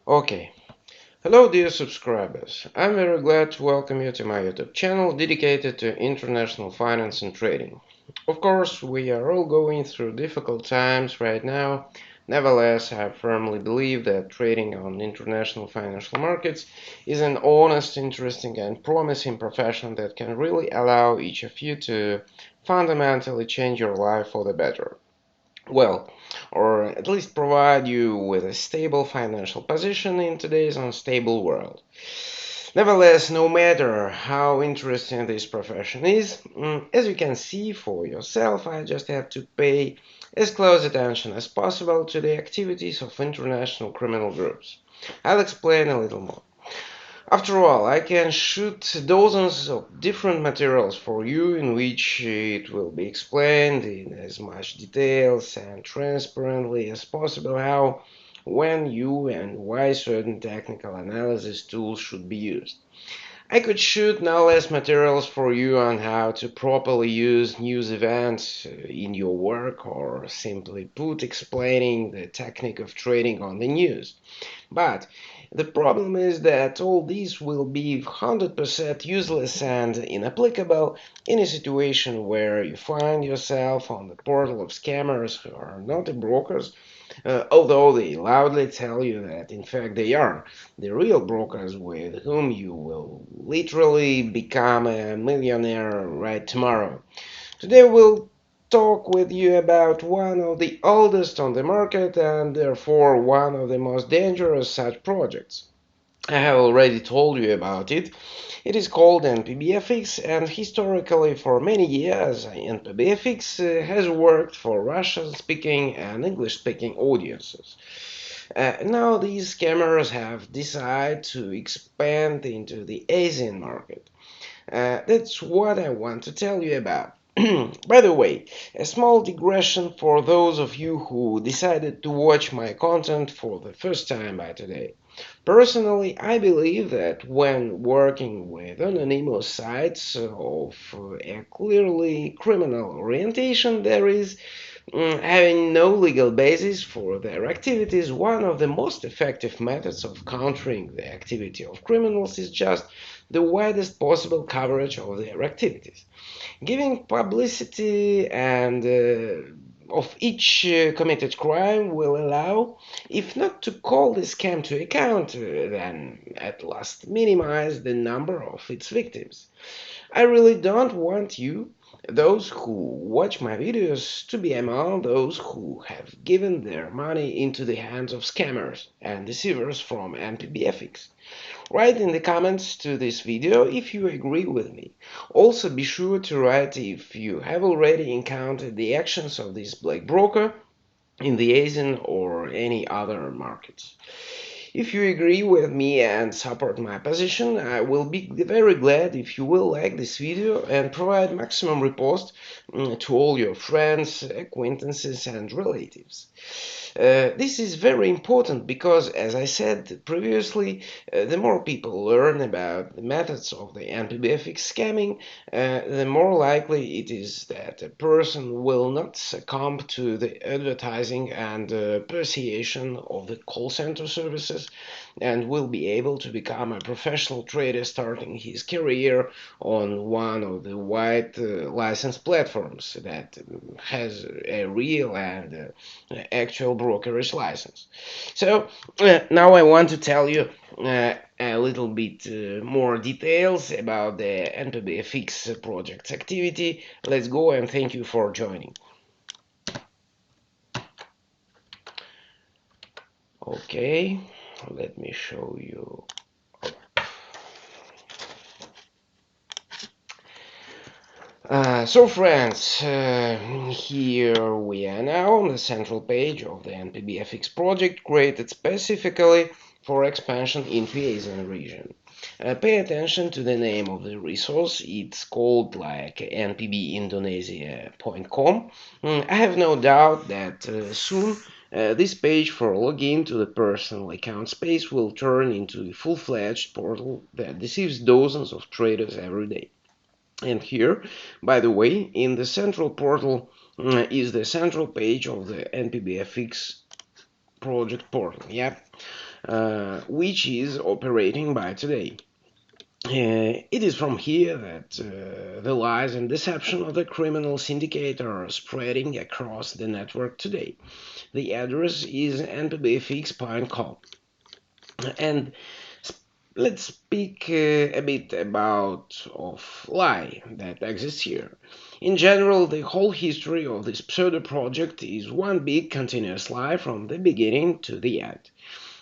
Okay. Hello dear subscribers. I'm very glad to welcome you to my YouTube channel dedicated to international finance and trading. Of course, we are all going through difficult times right now. Nevertheless, I firmly believe that trading on international financial markets is an honest, interesting and promising profession that can really allow each of you to fundamentally change your life for the better. Well, or at least provide you with a stable financial position in today's unstable world. Nevertheless, no matter how interesting this profession is, as you can see for yourself, I just have to pay as close attention as possible to the activities of international criminal groups. I'll explain a little more. After all, I can shoot dozens of different materials for you in which it will be explained in as much details and transparently as possible how, when, you, and why certain technical analysis tools should be used. I could shoot no less materials for you on how to properly use news events in your work, or simply put, explaining the technique of trading on the news. But the problem is that all these will be 100% useless and inapplicable in a situation where you find yourself on the portal of scammers who are not the brokers, although they loudly tell you that in fact they are the real brokers with whom you will literally become a millionaire right tomorrow. Today we'll talk with you about one of the oldest on the market and therefore one of the most dangerous such projects. I have already told you about it. It is called NPBFX, and historically for many years NPBFX has worked for Russian-speaking and English-speaking audiences. Now these scammers have decided to expand into the Asian market. That's what I want to tell you about. By the way, a small digression for those of you who decided to watch my content for the first time by today. Personally, I believe that when working with anonymous sites of a clearly criminal orientation, there is having no legal basis for their activities. One of the most effective methods of countering the activity of criminals is just the widest possible coverage of their activities. Giving publicity and of each committed crime will allow, if not to call the scam to account, then at last minimize the number of its victims. I really don't want you, those who watch my videos, to be among those who have given their money into the hands of scammers and deceivers from NPBFX. Write in the comments to this video if you agree with me. Also be sure to write if you have already encountered the actions of this black broker in the Asian or any other markets. If you agree with me and support my position, I will be very glad if you will like this video and provide maximum repost to all your friends, acquaintances and relatives. This is very important because, as I said previously, the more people learn about the methods of the NPBFX scamming, the more likely it is that a person will not succumb to the advertising and persuasion of the call center services and will be able to become a professional trader starting his career on one of the wide licensed platforms that has a real and actual brokerage license. So now I want to tell you a little bit more details about the NPBFX project's activity. Let's go and thank you for joining. Okay, let me show you. So friends, here we are now on the central page of the NPBFX project created specifically for expansion into Asian region. Pay attention to the name of the resource, it's called like npbindonesia.com. I have no doubt that soon this page for login to the personal account space will turn into a full-fledged portal that deceives dozens of traders every day. And here, by the way, in the central portal is the central page of the NPBFX project portal. Yeah. which is operating by today. It is from here that the lies and deception of the criminal syndicate are spreading across the network today. The address is NPBFX.com. And let's speak a bit about of lie that exists here. In general, the whole history of this pseudo project is one big continuous lie from the beginning to the end.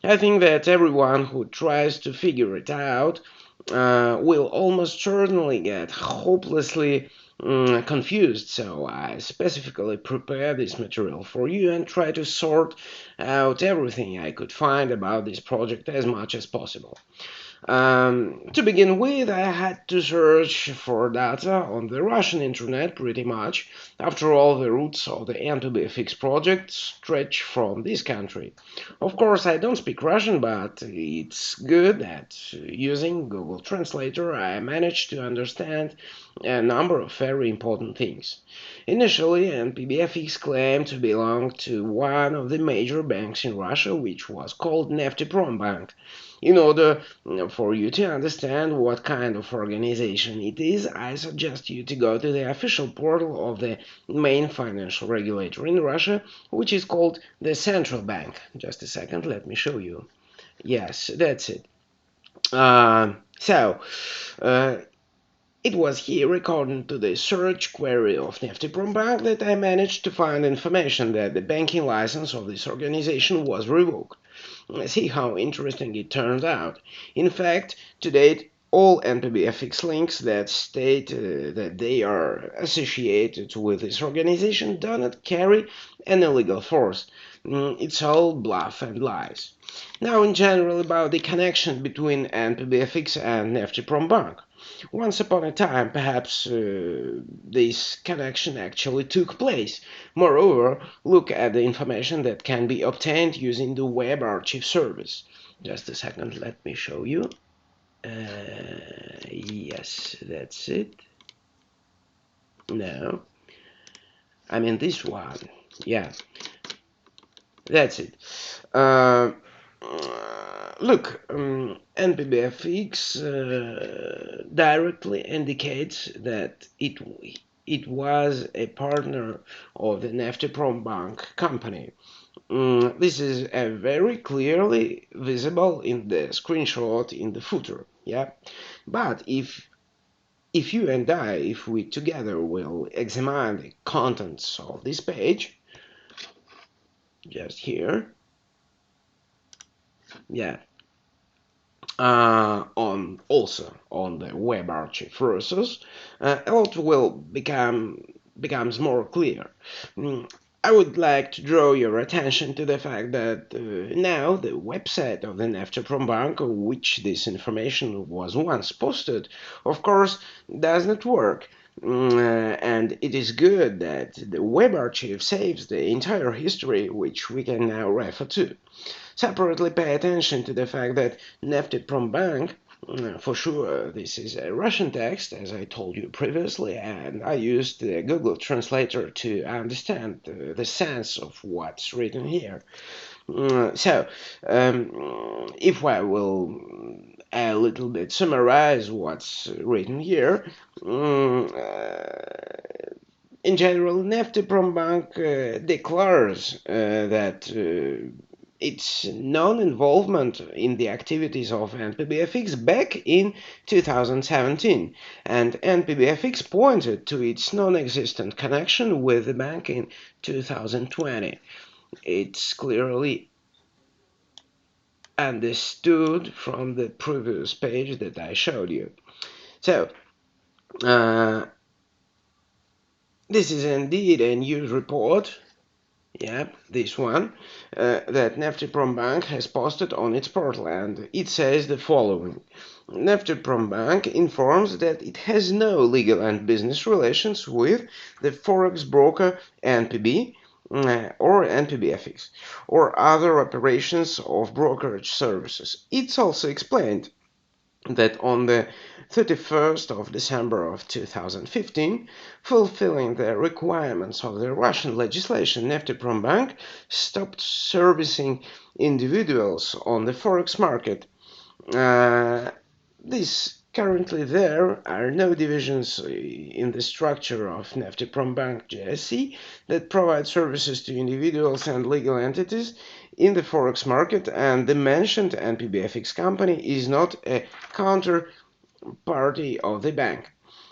I think that everyone who tries to figure it out will almost certainly get hopelessly confused, so I specifically prepare this material for you and try to sort out everything I could find about this project as much as possible. To begin with, I had to search for data on the Russian internet pretty much. After all, the roots of the NPBFX project stretch from this country. Of course, I don't speak Russian, but it's good that using Google Translator I managed to understand a number of very important things. Initially, NPBFX claimed to belong to one of the major banks in Russia, which was called Nefteprom in order for you to understand what kind of organization it is, I suggest you to go to the official portal of the main financial regulator in Russia, which is called the Central Bank. Just a second, let me show you. Yes, that's it. So, uh, it was here, according to the search query of Nefteprom that I managed to find information that the banking license of this organization was revoked. See how interesting it turned out. In fact, to date, all NPBFX links that state that they are associated with this organization do not carry any legal force. It's all bluff and lies. Now, in general, about the connection between NPBFX and Nefteprom. Once upon a time, perhaps this connection actually took place. Moreover, look at the information that can be obtained using the web archive service. Just a second, let me show you. Yes, that's it. No, I mean this one. Yeah, that's it. Uh, Look, NBPFX directly indicates that it was a partner of the Nefteprom Bank company. This is very clearly visible in the screenshot in the footer. Yeah, but if you and I, if we together will examine the contents of this page, just here, yeah, on also on the web archive resource, a lot will becomes more clear. I would like to draw your attention to the fact that now the website of the Nefteprom Bank, on which this information was once posted, of course, does not work. And it is good that the web archive saves the entire history, which we can now refer to. Separately, pay attention to the fact that Nefteprom Bank, for sure, this is a Russian text, as I told you previously, and I used the Google Translator to understand the sense of what's written here. So, if I will a little bit summarize what's written here, in general, Nefteprom Bank declares that its non-involvement in the activities of NPBFX back in 2017, and NPBFX pointed to its non-existent connection with the bank in 2020. It's clearly understood from the previous page that I showed you. So, this is indeed a news report. Yeah, this one that Nefteprom Bank has posted on its portal, and it says the following. Nefteprom Bank informs that it has no legal and business relations with the forex broker NPB or NPBFX or other operations of brokerage services. It's also explained that on the 31st of December of 2015, fulfilling the requirements of the Russian legislation, Nefteprombank stopped servicing individuals on the forex market. Uh, this currently there are no divisions in the structure of Nefteprombank GSE that provide services to individuals and legal entities in the forex market, and the mentioned NPBFX company is not a counterparty of the bank.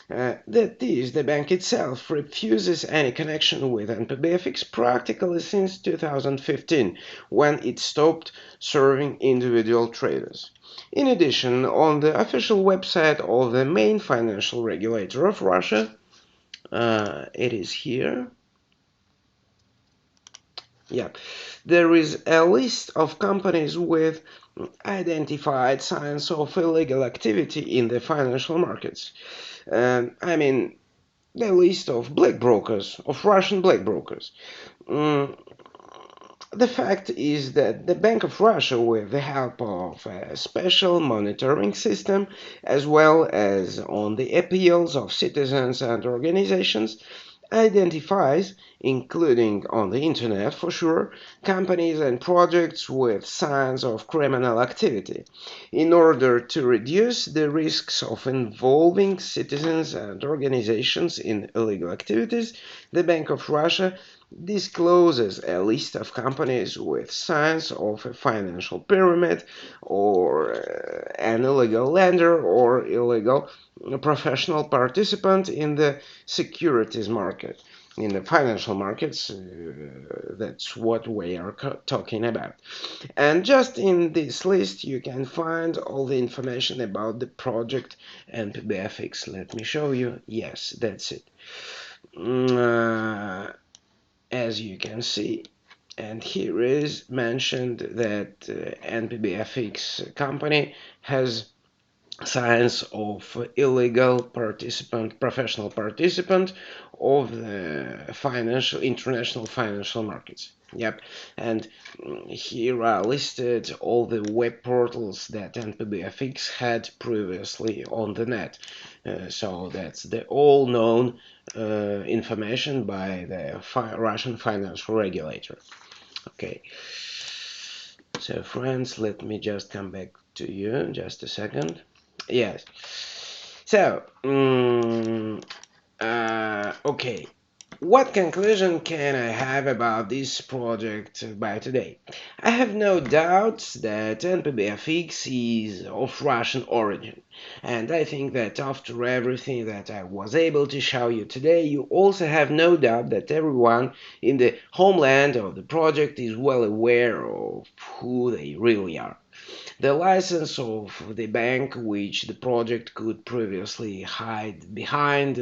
That is, the bank itself refuses any connection with NPBFX practically since 2015, when it stopped serving individual traders. In addition, on the official website of the main financial regulator of Russia, it is here. Yeah, there is a list of companies with identified signs of illegal activity in the financial markets. I mean, the list of black brokers, of Russian black brokers. Mm, the fact is that the Bank of Russia, with the help of a special monitoring system, as well as on the appeals of citizens and organizations, identifies, including on the internet for sure, companies and projects with signs of criminal activity. In order to reduce the risks of involving citizens and organizations in illegal activities, the Bank of Russia discloses a list of companies with signs of a financial pyramid or an illegal lender or illegal professional participant in the securities market. In the financial markets, that's what we are talking about. And just in this list, you can find all the information about the project NPBFX. Let me show you. Yes, that's it. As you can see, and here is mentioned that NPBFX company has signs of illegal participant, professional participant of the international financial markets. Yep, and here are listed all the web portals that NPBFX had previously on the net. So that's the all known information by the Russian financial regulator. Okay, so friends, let me just come back to you just a second. Yes. So, okay. What conclusion can I have about this project by today? I have no doubts that NPBFX is of Russian origin, and I think that after everything that I was able to show you today, you also have no doubt that everyone in the homeland of the project is well aware of who they really are. The license of the bank which the project could previously hide behind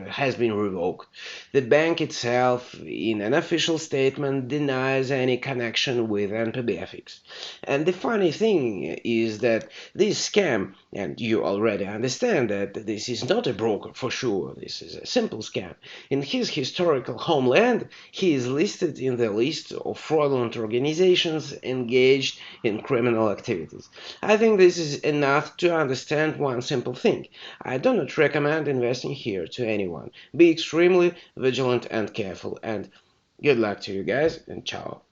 has been revoked. The bank itself, in an official statement, denies any connection with NPBFX. And the funny thing is that this scam, and you already understand that this is not a broker for sure, this is a simple scam. In his historical homeland, he is listed in the list of fraudulent organizations engaged in criminal activities. I think this is enough to understand one simple thing. I do not recommend investing here to anyone. Be extremely vigilant and careful, and good luck to you guys, and ciao.